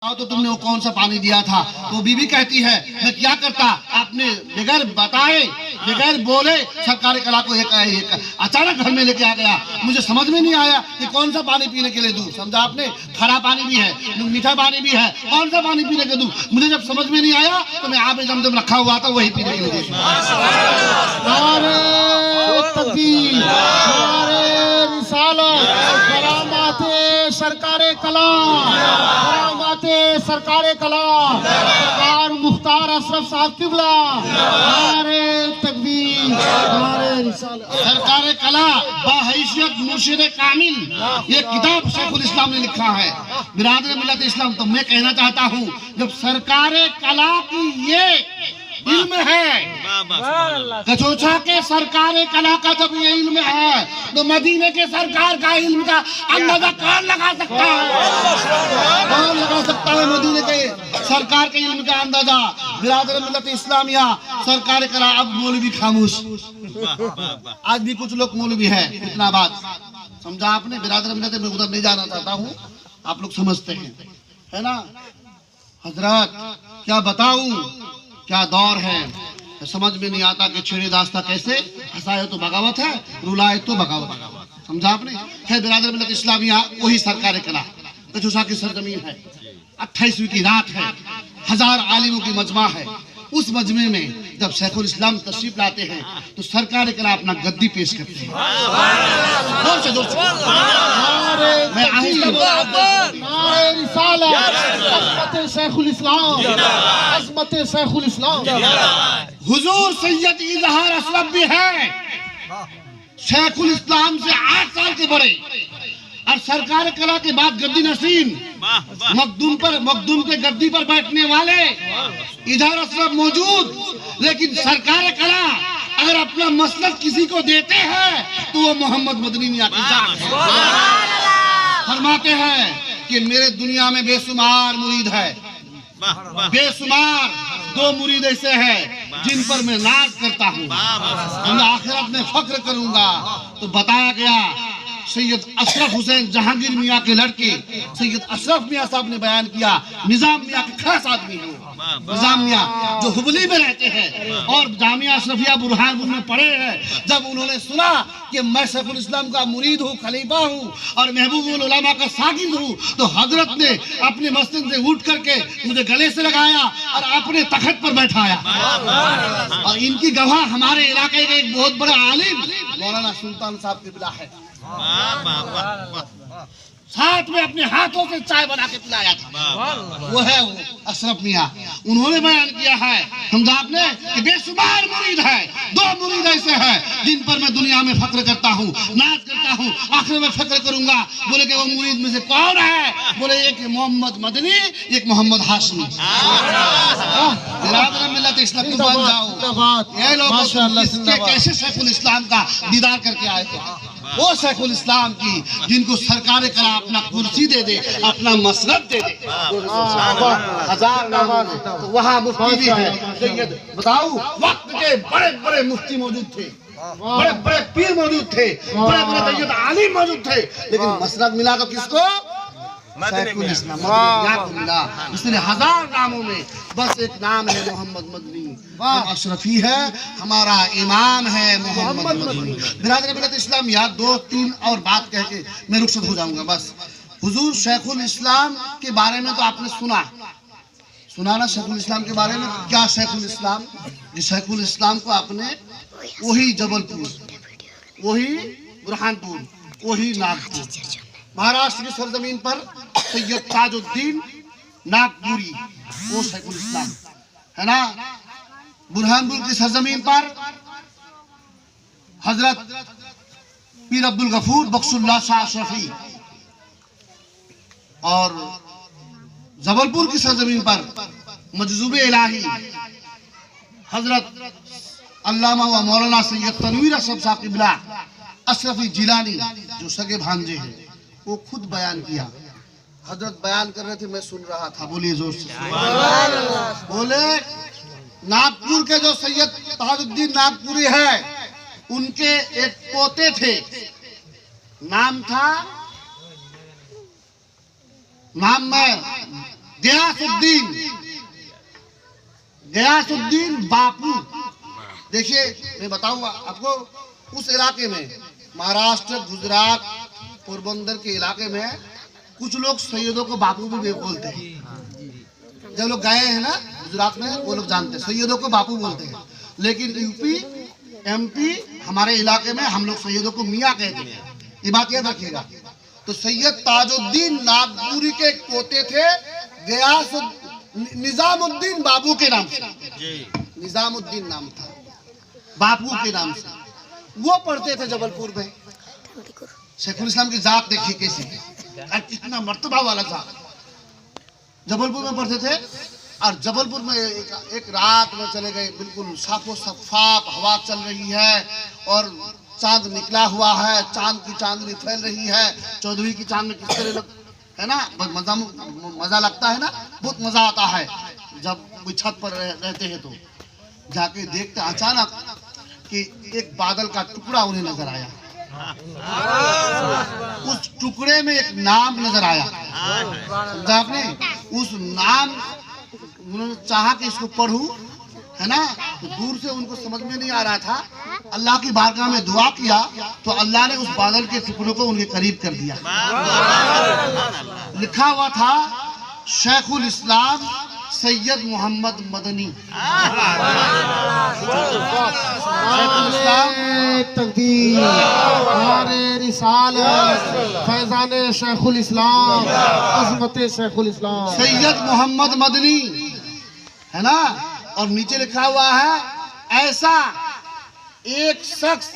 तो तुमने वो कौन सा पानी दिया था? तो बीबी कहती है मैं क्या करता, आपने बगैर बताए बगैर बोले सरकारी कला को एक अचानक घर में लेके आ गया। मुझे समझ में नहीं आया कि कौन सा पानी पीने के लिए दूं। समझा आपने? खरा पानी भी है, मीठा पानी भी है, कौन सा पानी पीने के दूं? मुझे जब समझ में नहीं आया तो मैं आबे जमजम रखा हुआ था वही पीने के लिए सरकारे कला, सरकारे कला, सरकार मुख्तार अशरफ साहब किबला, नारे तकबीर, नारे रिसालत। सरकारे कला बाहैसियत मुर्शिद कामिल, ये किताब शेखुल इस्लाम ने लिखा है। बिरादर मिल्लत इस्लाम, तो मैं कहना चाहता हूँ जब सरकारे कला की ये इल्म है, कचोचा के सरकारे कला का जब ये इल्म है तो मदीने के सरकार का इल्म का अंदाजा कौन लगा सकता है? कौन लगा सकता है मदीने के सरकार के इल्म का अंदाजा? बिरादर मिल्लत इस्लामिया, सरकारे कला। अब मौलवी खामोश, आज भी कुछ लोग मौलवी है, इतना बात समझा आपने? बिरादर मिल्लत में उधर नहीं जाना चाहता हूँ, आप लोग समझते हैं, है ना? हजरत क्या बताऊं, क्या दौर है, समझ में नहीं आता कि छेड़े दास्ता कैसे, हंसाए तो बगावत है, रुलाए तो बगावत। समझा आपने? है बिरादर मिल्लत इस्लामिया वही सरकार कला कचूसा की सरजमीन है। 28वीं की रात है, 1000 आलिमों की मजमा है। उस मजमे में जब शेखुल इस्लाम तशरीफ लाते हैं तो सरकार कला अपना गद्दी पेश करते हैं। जोर से जोर से मैं शेखुल इस्लाम, अज़मत शेखुल इस्लाम, हुजूर सैयद इजहार अशरफ भी है, शेखुल इस्लाम से 8 साल के बड़े, और सरकार कला के बाद गद्दी नसीन मखदूम के गद्दी पर बैठने वाले इजहार अशरफ मौजूद। लेकिन सरकार कला अगर अपना मसलक किसी को देते हैं तो वो मोहम्मद मदनी मियां की जात है। फरमाते हैं कि मेरे दुनिया में बेशुमार मुरीद है, बेशुमार 2 मुरीद ऐसे हैं जिन पर मैं नाज करता हूँ, मैं आखिरत में फख्र करूंगा। तो बताया गया सैयद अशरफ हुसैन जहांगीर मियाँ के लड़के सैयद अशरफ मियाँ साहब ने बयान किया, निजाम मियाँ के खास आदमी हैं। निजाम मियाँ जो हुबली में रहते हैं और जामिया अशरफिया बुरहानपुर में पढ़े हैं, जब उन्होंने सुना कि मैं शेखुल इस्लाम का मुरीद हूँ, खलीफा हूँ और महबूबुल उलमा का सागिद हूँ, तो हजरत ने अपने मस्जिद से उठ करके मुझे गले से लगाया और अपने तख्त पर बैठाया। और इनकी गवाह हमारे इलाके के एक बहुत बड़े आलिम मौलाना सुल्तान साहब किबला है, साथ में अपने हाथों से चाय बना के पिलाया था, वो है वो अशरफ मियाँ। उन्होंने बयान किया है, समझा आपने, कि बेशुमार मुरीद है, 2 मुरीद ऐसे हैं जिन पर मैं दुनिया में फख्र करता हूँ, नाज करता हूँ, आखिर में फख्र करूंगा। बोले कि वो मुरीद में से कौन है? बोले एक मोहम्मद मदनी, एक मोहम्मद हाशमी। बिरादर मिल्लत इस्लाम बन जाओ। ये लोग कैसे शेखुल इस्लाम का दीदार करके आए थे, वो शेखुल इस्लाम की जिनको सरकार कला अपना कुर्सी दे दे, अपना मसरत दे दे। 1000 नामा तो वहाँ मुफ्ती भी है। बताओ, वक्त के बड़े बड़े मुफ्ती मौजूद थे, बड़े बड़े पीर मौजूद थे, बड़े बड़े तैयद आलिम मौजूद थे, लेकिन मसरत मिला तो किसको? शेखुल इस्लाम मिला। इसलिए 1000 नामों में बस एक नाम है मोहम्मद मदनी। अशरफी है, हमारा इमाम है मोहम्मद मदनी। बिरादर मिल्लत इस्लाम, याद 2-3 और बात कह के मैं रुखसत हो जाऊंगा बस। हुजूर शेखुल इस्लाम के बारे में तो आपने सुना ना, शेखुल इस्लाम के बारे में क्या? शेखुल इस्लाम, शेखुल इस्लाम को आपने वही जबलपुर, वही बुरहानपुर, वही नागपुर, महाराष्ट्र की सरजमीन पर सैयद ताजुद्दीन नागपुरी, वो शेखुल इस्लाम है ना। बुरहानपुर की सरजमीन पर हजरत पीर अब्दुल गफूर बख्शुल्लाह शाह अशरफी, और जबलपुर की सरजमीन पर मजजूबे इलाही हजरत अल्लामा व मौलाना सैयद तनवीर अशरफ साहब किबला अशरफी जिलानी, जो सगे भांजे हैं, वो खुद बयान किया। हजरत बयान कर रहे थे, मैं सुन रहा था। बोलिए जोर से। बोले नागपुर के जो सैयद ताजुद्दीन नागपुरी है, उनके एक पोते थे, नाम था, नाम मैं गयासुद्दीन बापू। देखिए मैं बताऊंगा आपको, उस इलाके में महाराष्ट्र, गुजरात, पोरबंदर के इलाके में कुछ लोग सैयदों को बापू भी बोलते हैं। जब लोग गए हैं ना गुजरात में, वो लोग जानते हैं सैयदों को बापू बोलते हैं। लेकिन यूपी, एमपी, हमारे इलाके में हम लोग सैयदों को मियाँ कहते हैं। ये बात याद रखिएगा। तो सैयद ताजुद्दीन नागपुरी के एक पोते थे निजामुद्दीन बाबू के नाम से। निजामुद्दीन नाम था, बापू के नाम से। वो पढ़ते थे जबलपुर में। शेखुल इस्लाम की जात देखिए कैसी है, कितना मर्तबा वाला जात। जबलपुर में पढ़ते थे और जबलपुर में एक रात में चले गए, बिल्कुल साफो शफाफ हवा चल रही है और चांद निकला हुआ है, चांद की चांदनी फैल रही है। चौदहवीं की चांद में किस तरह है ना, मजा लगता है ना, बहुत मजा आता है जब कोई छत पर रहते हैं। तो जाके देखते अचानक कि एक बादल का टुकड़ा उन्हें नजर आया। उस टुकड़े में एक नाम नजर आया। समझा आपने? उस नाम उन्होंने चाहा कि इसको पढ़ूं, है ना, तो दूर से उनको समझ में नहीं आ रहा था। अल्लाह की बारगाह में दुआ किया तो अल्लाह ने उस बादल के टुकड़ों को उनके करीब कर दिया। लिखा हुआ था शेखुल इस्लाम सैयद मोहम्मद मदनी। तकबीर, फैजान शेखुल इस्लाम, अज़मत शेखुल इस्लाम सैयद मोहम्मद मदनी, है ना। और नीचे लिखा हुआ है ऐसा एक शख्स